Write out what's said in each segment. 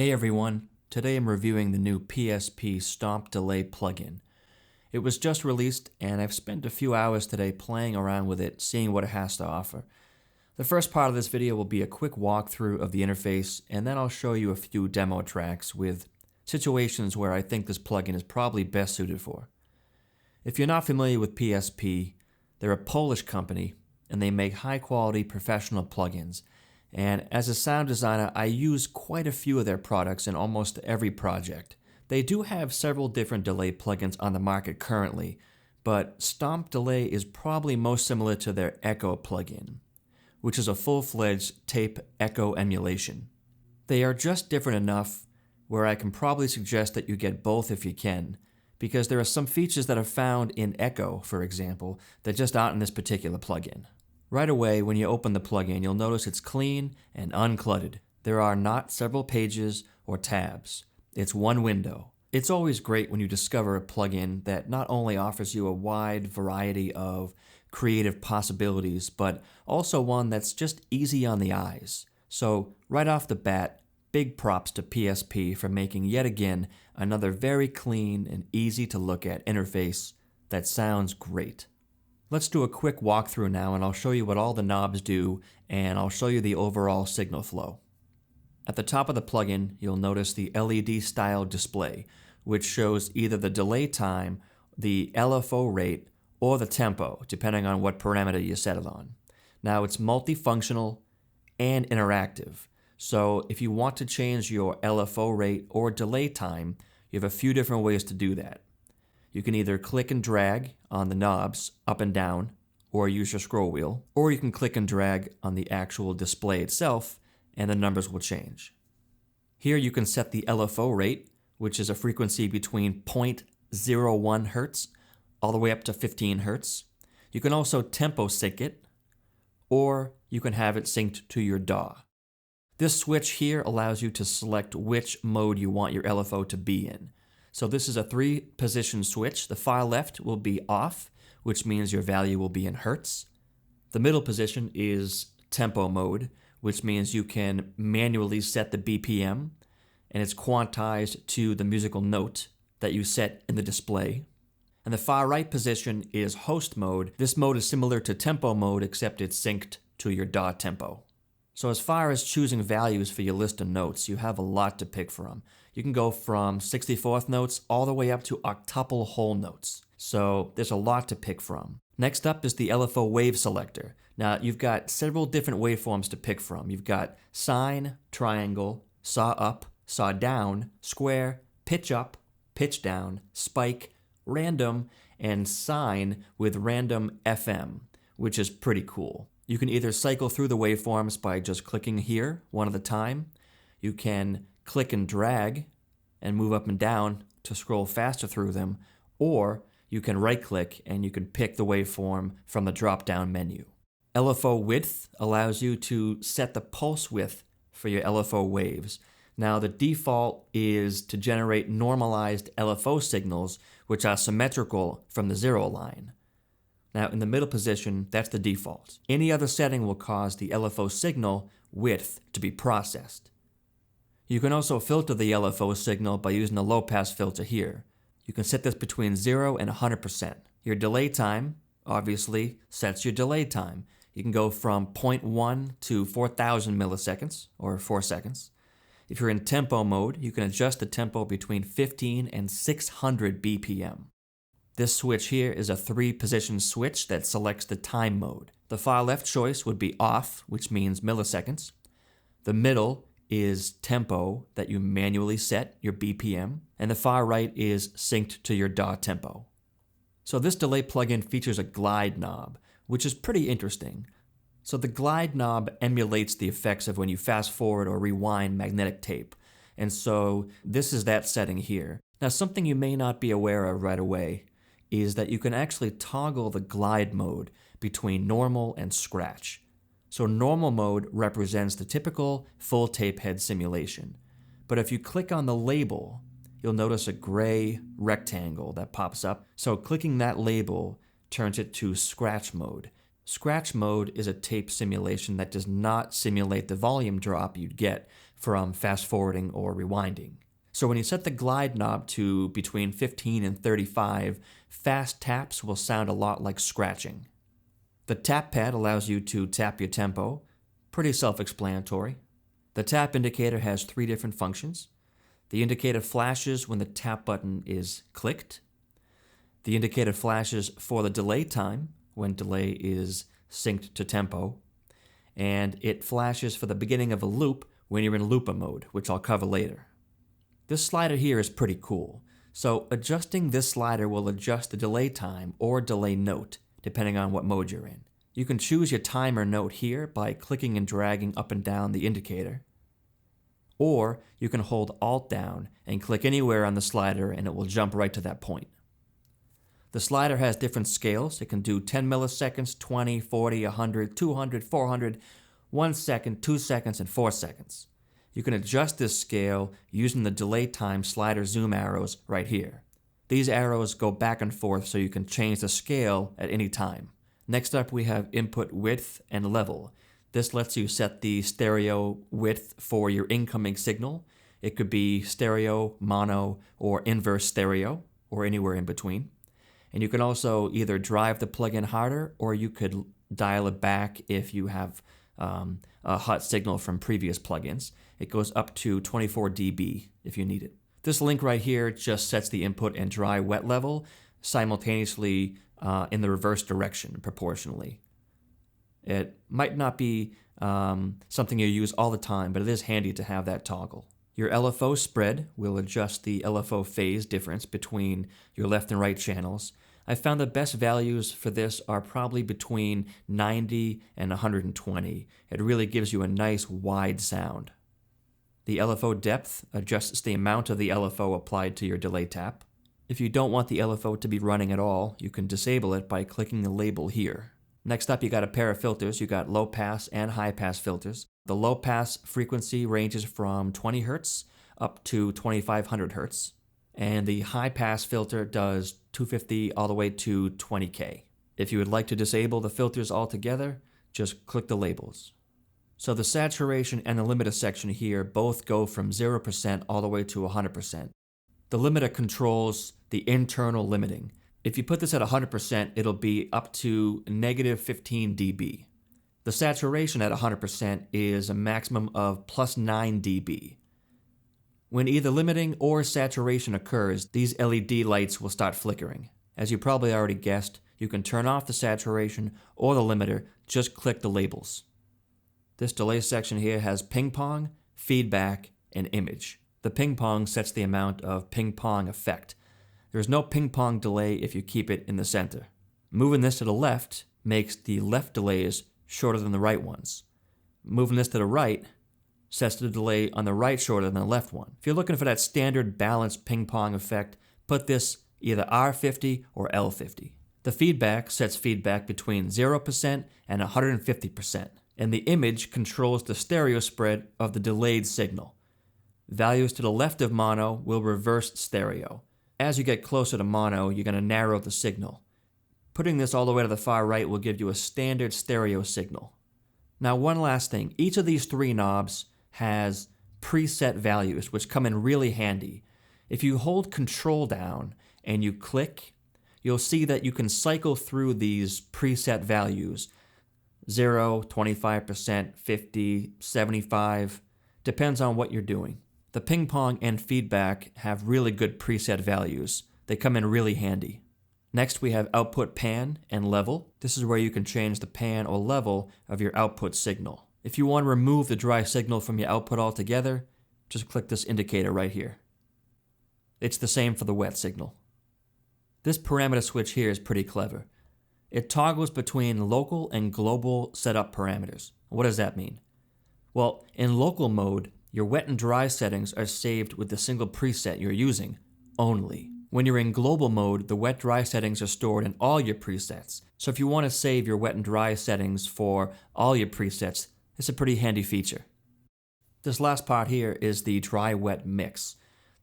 Hey everyone, today I'm reviewing the new PSP StompDelay plugin. It was just released and I've spent a few hours today playing around with it, seeing what it has to offer. The first part of this video will be a quick walkthrough of the interface, and then I'll show you a few demo tracks with situations where I think this plugin is probably best suited for. If you're not familiar with PSP, they're a Polish company and they make high-quality professional plugins. And as a sound designer, I use quite a few of their products in almost every project. They do have several different delay plugins on the market currently, but StompDelay is probably most similar to their Echo plugin, which is a full-fledged tape echo emulation. They are just different enough where I can probably suggest that you get both if you can, because there are some features that are found in Echo, for example, that just aren't in this particular plugin. Right away, when you open the plugin, you'll notice it's clean and uncluttered. There are not several pages or tabs. It's one window. It's always great when you discover a plugin that not only offers you a wide variety of creative possibilities, but also one that's just easy on the eyes. So right off the bat, big props to PSP for making yet again another very clean and easy to look at interface that sounds great. Let's do a quick walkthrough now and I'll show you what all the knobs do and I'll show you the overall signal flow. At the top of the plugin, you'll notice the LED style display, which shows either the delay time, the LFO rate, or the tempo, depending on what parameter you set it on. Now it's multifunctional and interactive, so if you want to change your LFO rate or delay time, you have a few different ways to do that. You can either click and drag on the knobs up and down, or use your scroll wheel, or you can click and drag on the actual display itself and the numbers will change. Here you can set the LFO rate, which is a frequency between 0.01 Hz all the way up to 15 Hz. You can also tempo sync it, or you can have it synced to your DAW. This switch here allows you to select which mode you want your LFO to be in. So this is a 3-position switch. The far left will be off, which means your value will be in Hertz. The middle position is tempo mode, which means you can manually set the BPM, and it's quantized to the musical note that you set in the display. And the far right position is host mode. This mode is similar to tempo mode, except it's synced to your DAW tempo. So as far as choosing values for your list of notes, you have a lot to pick from. You can go from 64th notes all the way up to octuple whole notes. So there's a lot to pick from. Next up is the LFO wave selector. Now you've got several different waveforms to pick from. You've got sine, triangle, saw up, saw down, square, pitch up, pitch down, spike, random, and sine with random FM, which is pretty cool. You can either cycle through the waveforms by just clicking here one at a time. You can click and drag and move up and down to scroll faster through them, or you can right-click and you can pick the waveform from the drop-down menu. LFO width allows you to set the pulse width for your LFO waves. Now the default is to generate normalized LFO signals, which are symmetrical from the zero line. Now in the middle position, that's the default. Any other setting will cause the LFO signal width to be processed. You can also filter the LFO signal by using the low-pass filter here. You can set this between 0 and 100%. Your delay time, obviously, sets your delay time. You can go from 0.1 to 4,000 milliseconds, or 4 seconds. If you're in tempo mode, you can adjust the tempo between 15 and 600 BPM. This switch here is a 3-position switch that selects the time mode. The far left choice would be off, which means milliseconds. The middle is tempo that you manually set, your BPM, and the far right is synced to your DAW tempo. So this delay plugin features a glide knob, which is pretty interesting. So the glide knob emulates the effects of when you fast forward or rewind magnetic tape. And so this is that setting here. Now something you may not be aware of right away is that you can actually toggle the glide mode between normal and scratch. So normal mode represents the typical full tape head simulation. But if you click on the label, you'll notice a gray rectangle that pops up. So clicking that label turns it to scratch mode. Scratch mode is a tape simulation that does not simulate the volume drop you'd get from fast forwarding or rewinding. So when you set the glide knob to between 15 and 35, fast taps will sound a lot like scratching. The tap pad allows you to tap your tempo, pretty self-explanatory. The tap indicator has 3 different functions. The indicator flashes when the tap button is clicked. The indicator flashes for the delay time when delay is synced to tempo. And it flashes for the beginning of a loop when you're in looper mode, which I'll cover later. This slider here is pretty cool. So adjusting this slider will adjust the delay time or delay note, depending on what mode you're in. You can choose your timer note here by clicking and dragging up and down the indicator. Or you can hold Alt down and click anywhere on the slider and it will jump right to that point. The slider has different scales. It can do 10 milliseconds, 20, 40, 100, 200, 400, 1 second, 2 seconds, and 4 seconds. You can adjust this scale using the delay time slider zoom arrows right here. These arrows go back and forth so you can change the scale at any time. Next up we have input width and level. This lets you set the stereo width for your incoming signal. It could be stereo, mono, or inverse stereo, or anywhere in between. And you can also either drive the plugin harder or you could dial it back if you have a hot signal from previous plugins. It goes up to 24 dB if you need it. This link right here just sets the input and dry wet level simultaneously in the reverse direction proportionally. It might not be something you use all the time, but it is handy to have that toggle. Your LFO spread will adjust the LFO phase difference between your left and right channels. I found the best values for this are probably between 90 and 120. It really gives you a nice wide sound. The LFO depth adjusts the amount of the LFO applied to your delay tap. If you don't want the LFO to be running at all, you can disable it by clicking the label here. Next up, you got a pair of filters. You got low pass and high pass filters. The low pass frequency ranges from 20 Hz up to 2500 Hz. And the high pass filter does 250 all the way to 20K. If you would like to disable the filters altogether, just click the labels. So the saturation and the limiter section here both go from 0% all the way to 100%. The limiter controls the internal limiting. If you put this at 100%, it'll be up to negative 15 dB. The saturation at 100% is a maximum of plus 9 dB. When either limiting or saturation occurs, these LED lights will start flickering. As you probably already guessed, you can turn off the saturation or the limiter, just click the labels. This delay section here has ping-pong, feedback, and image. The ping-pong sets the amount of ping-pong effect. There's no ping-pong delay if you keep it in the center. Moving this to the left makes the left delays shorter than the right ones. Moving this to the right sets the delay on the right shorter than the left one. If you're looking for that standard balanced ping-pong effect, put this either R50 or L50. The feedback sets feedback between 0% and 150%, and the image controls the stereo spread of the delayed signal. Values to the left of mono will reverse stereo. As you get closer to mono, you're going to narrow the signal. Putting this all the way to the far right will give you a standard stereo signal. Now, one last thing. Each of these 3 knobs has preset values, which come in really handy. If you hold Control down and you click, you'll see that you can cycle through these preset values. 0, 25%, 50, 75, depends on what you're doing. The ping-pong and feedback have really good preset values. They come in really handy. Next, we have output pan and level. This is where you can change the pan or level of your output signal. If you want to remove the dry signal from your output altogether, just click this indicator right here. It's the same for the wet signal. This parameter switch here is pretty clever. It toggles between local and global setup parameters. What does that mean? Well, in local mode, your wet and dry settings are saved with the single preset you're using only. When you're in global mode, the wet-dry settings are stored in all your presets. So if you want to save your wet and dry settings for all your presets, it's a pretty handy feature. This last part here is the dry-wet mix.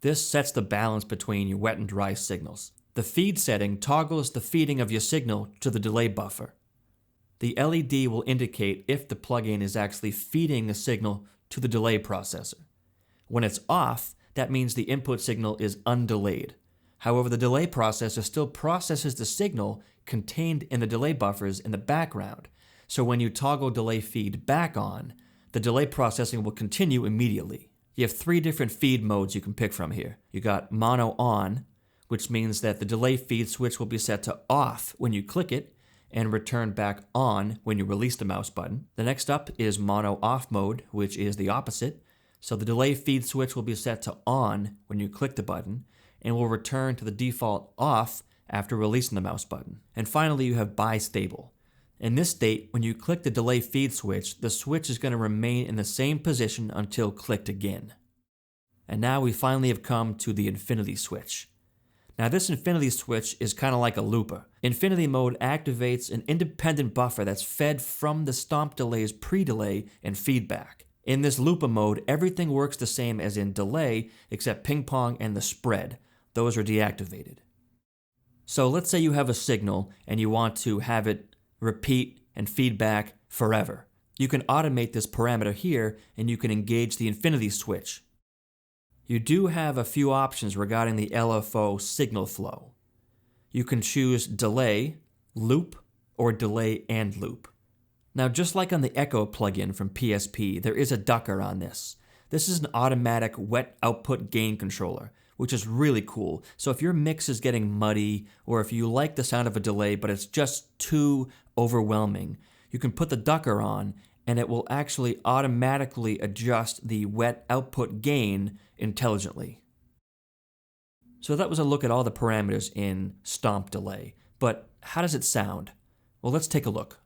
This sets the balance between your wet and dry signals. The feed setting toggles the feeding of your signal to the delay buffer. The LED will indicate if the plugin is actually feeding a signal to the delay processor. When it's off, that means the input signal is undelayed. However, the delay processor still processes the signal contained in the delay buffers in the background. So when you toggle delay feed back on, the delay processing will continue immediately. You have 3 different feed modes you can pick from here. You got mono on, which means that the delay feed switch will be set to off when you click it and return back on when you release the mouse button. The next up is mono off mode, which is the opposite. So the delay feed switch will be set to on when you click the button and will return to the default off after releasing the mouse button. And finally, you have bistable. In this state, when you click the delay feed switch, the switch is going to remain in the same position until clicked again. And now we finally have come to the infinity switch. Now this infinity switch is kind of like a looper. Infinity mode activates an independent buffer that's fed from the StompDelay's pre-delay and feedback. In this looper mode, everything works the same as in delay, except ping-pong and the spread. Those are deactivated. So let's say you have a signal and you want to have it repeat and feedback forever. You can automate this parameter here and you can engage the infinity switch. You do have a few options regarding the LFO signal flow. You can choose delay, loop, or delay and loop. Now, just like on the Echo plugin from PSP, there is a ducker on this. This is an automatic wet output gain controller, which is really cool. So if your mix is getting muddy, or if you like the sound of a delay but it's just too overwhelming, you can put the ducker on and it will actually automatically adjust the wet output gain intelligently. So that was a look at all the parameters in StompDelay. But how does it sound? Well, let's take a look.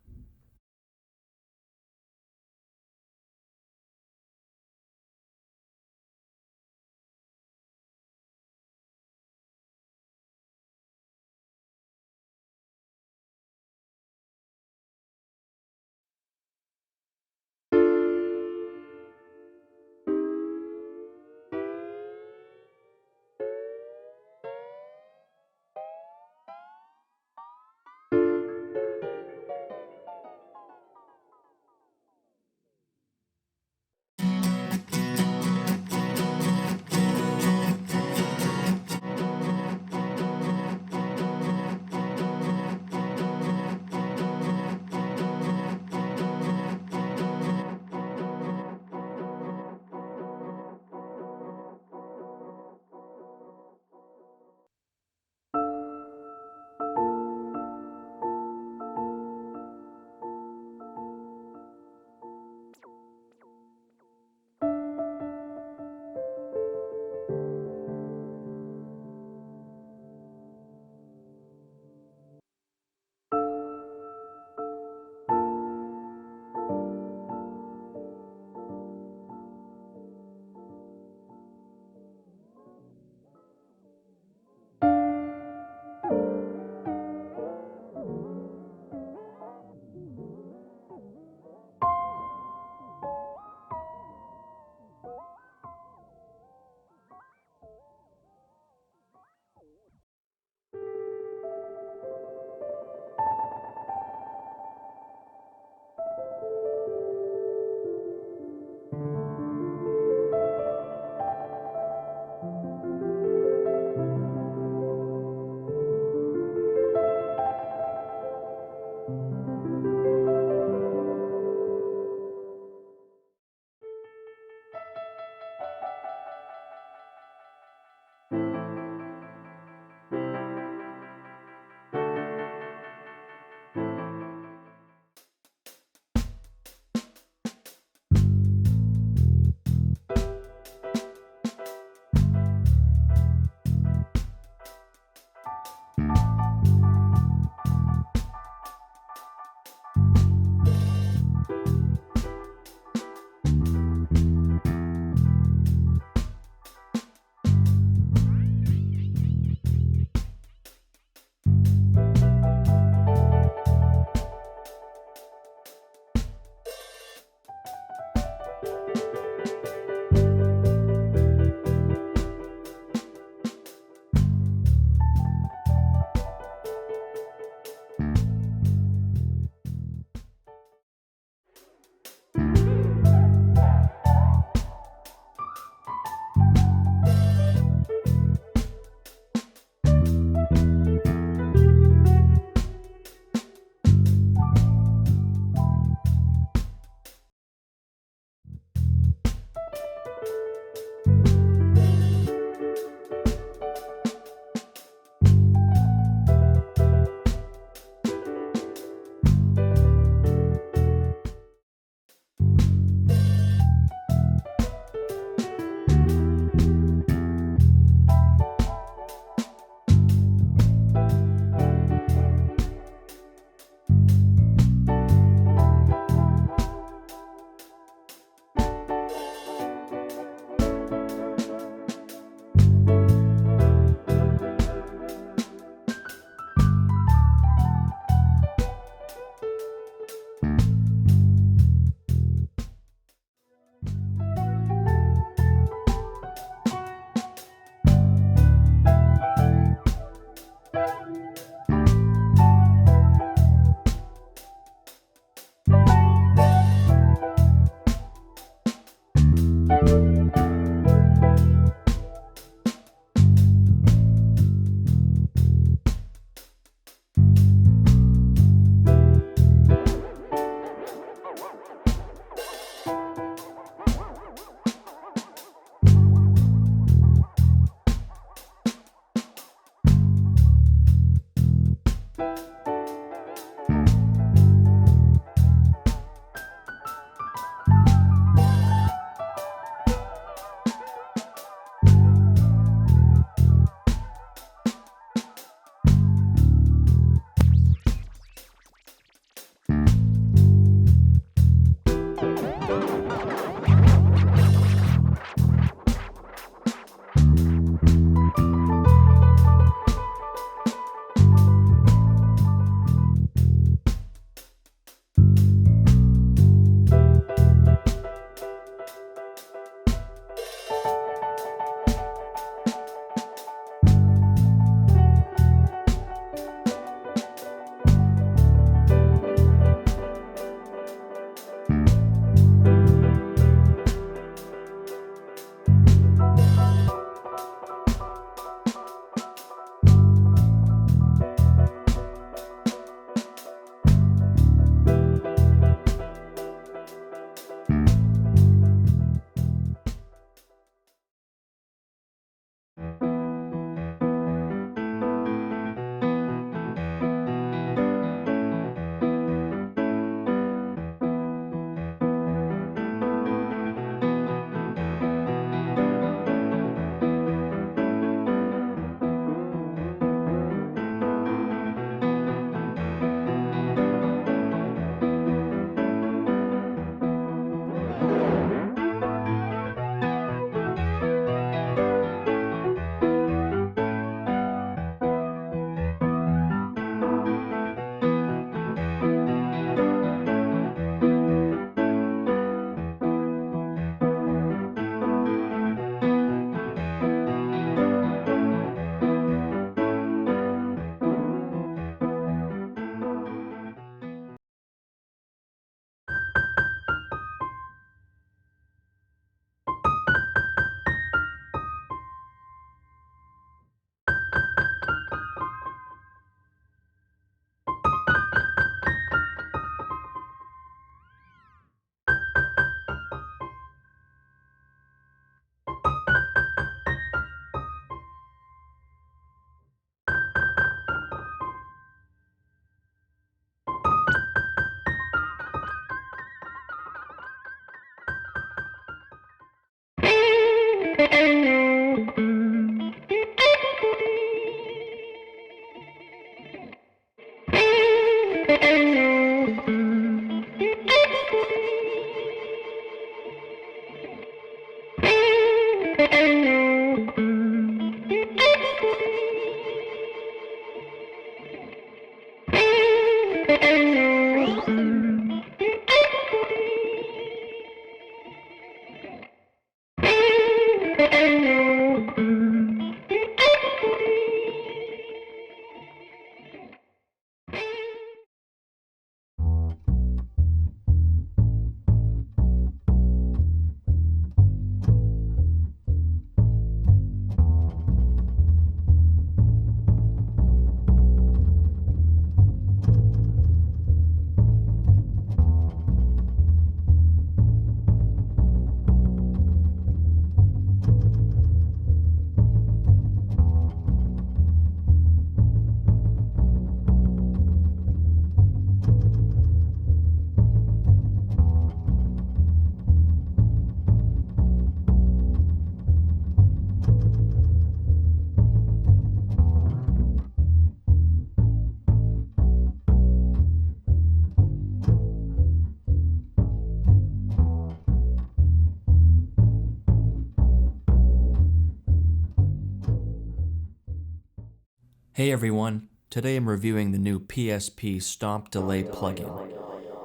Hey everyone, today I'm reviewing the new PSP StompDelay plugin.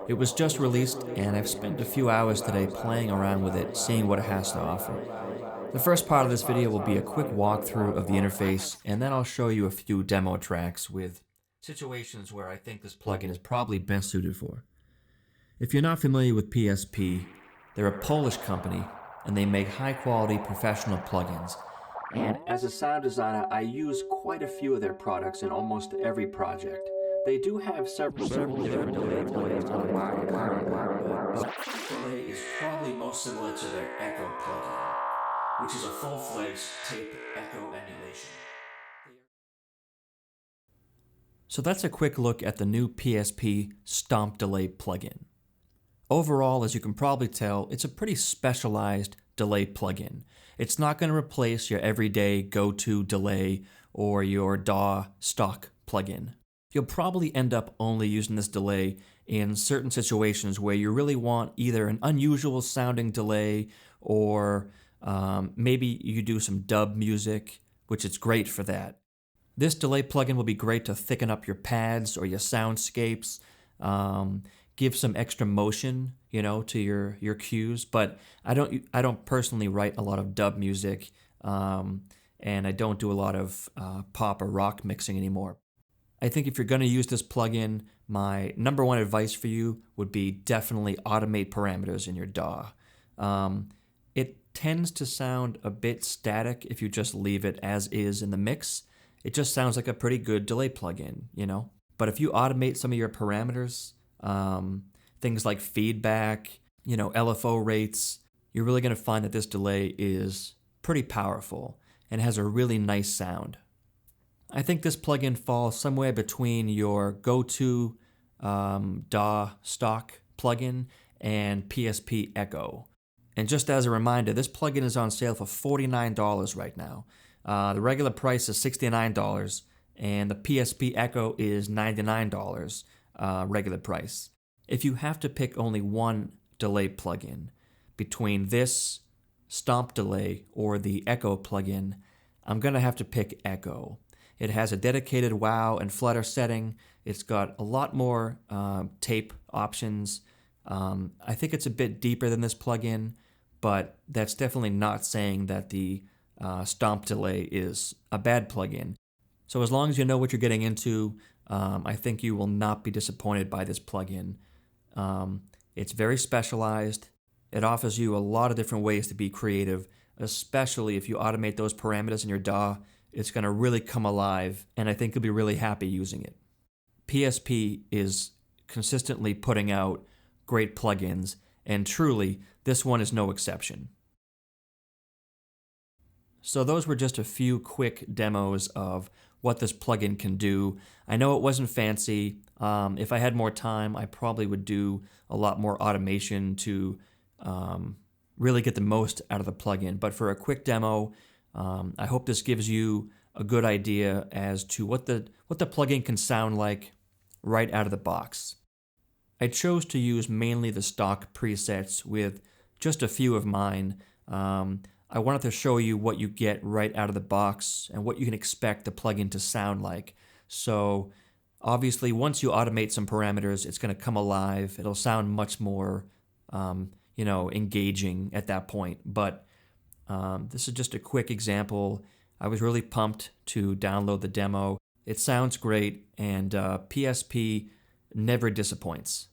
It was just released and I've spent a few hours today playing around with it, seeing what it has to offer. The first part of this video will be a quick walkthrough of the interface, and then I'll show you a few demo tracks with situations where I think this plugin is probably best suited for. If you're not familiar with PSP, they're a Polish company and they make high-quality professional plugins. And as a sound designer, I use quite a few of their products in almost every project. They do have several different delay plugins on the market currently, but delay is probably most similar to their Echo plugin, which is a full-fledged tape echo emulation. So that's a quick look at the new PSP StompDelay plugin. Overall, as you can probably tell, it's a pretty specialized delay plugin. It's not going to replace your everyday go-to delay or your DAW stock plugin. You'll probably end up only using this delay in certain situations where you really want either an unusual sounding delay or maybe you do some dub music, which is great for that. This delay plugin will be great to thicken up your pads or your soundscapes, give some extra motion, to your cues. But I don't personally write a lot of dub music, and I don't do a lot of pop or rock mixing anymore. I think if you're going to use this plugin, my number one advice for you would be definitely automate parameters in your DAW. It tends to sound a bit static if you just leave it as is in the mix. It just sounds like a pretty good delay plugin, But if you automate some of your parameters, things like feedback, LFO rates, you're really going to find that this delay is pretty powerful and has a really nice sound. I think this plugin falls somewhere between your go-to DAW stock plugin and PSP Echo. And just as a reminder, this plugin is on sale for $49 right now. The regular price is $69, and the PSP Echo is $99 regular price. If you have to pick only one delay plugin between this StompDelay or the Echo plugin, I'm going to have to pick Echo. It has a dedicated wow and flutter setting. It's got a lot more tape options. I think it's a bit deeper than this plugin, but that's definitely not saying that the StompDelay is a bad plugin. So as long as you know what you're getting into, I think you will not be disappointed by this plugin. It's very specialized. It offers you a lot of different ways to be creative, especially if you automate those parameters in your DAW. It's going to really come alive, and I think you'll be really happy using it. PSP is consistently putting out great plugins, and truly, this one is no exception. So those were just a few quick demos of what this plugin can do. I know it wasn't fancy. If I had more time, I probably would do a lot more automation to really get the most out of the plugin. But for a quick demo, I hope this gives you a good idea as to what the plugin can sound like right out of the box. I chose to use mainly the stock presets with just a few of mine. I wanted to show you what you get right out of the box and what you can expect the plugin to sound like. So obviously, once you automate some parameters, it's going to come alive. It'll sound much more, engaging at that point. But this is just a quick example. I was really pumped to download the demo. It sounds great, and PSP never disappoints.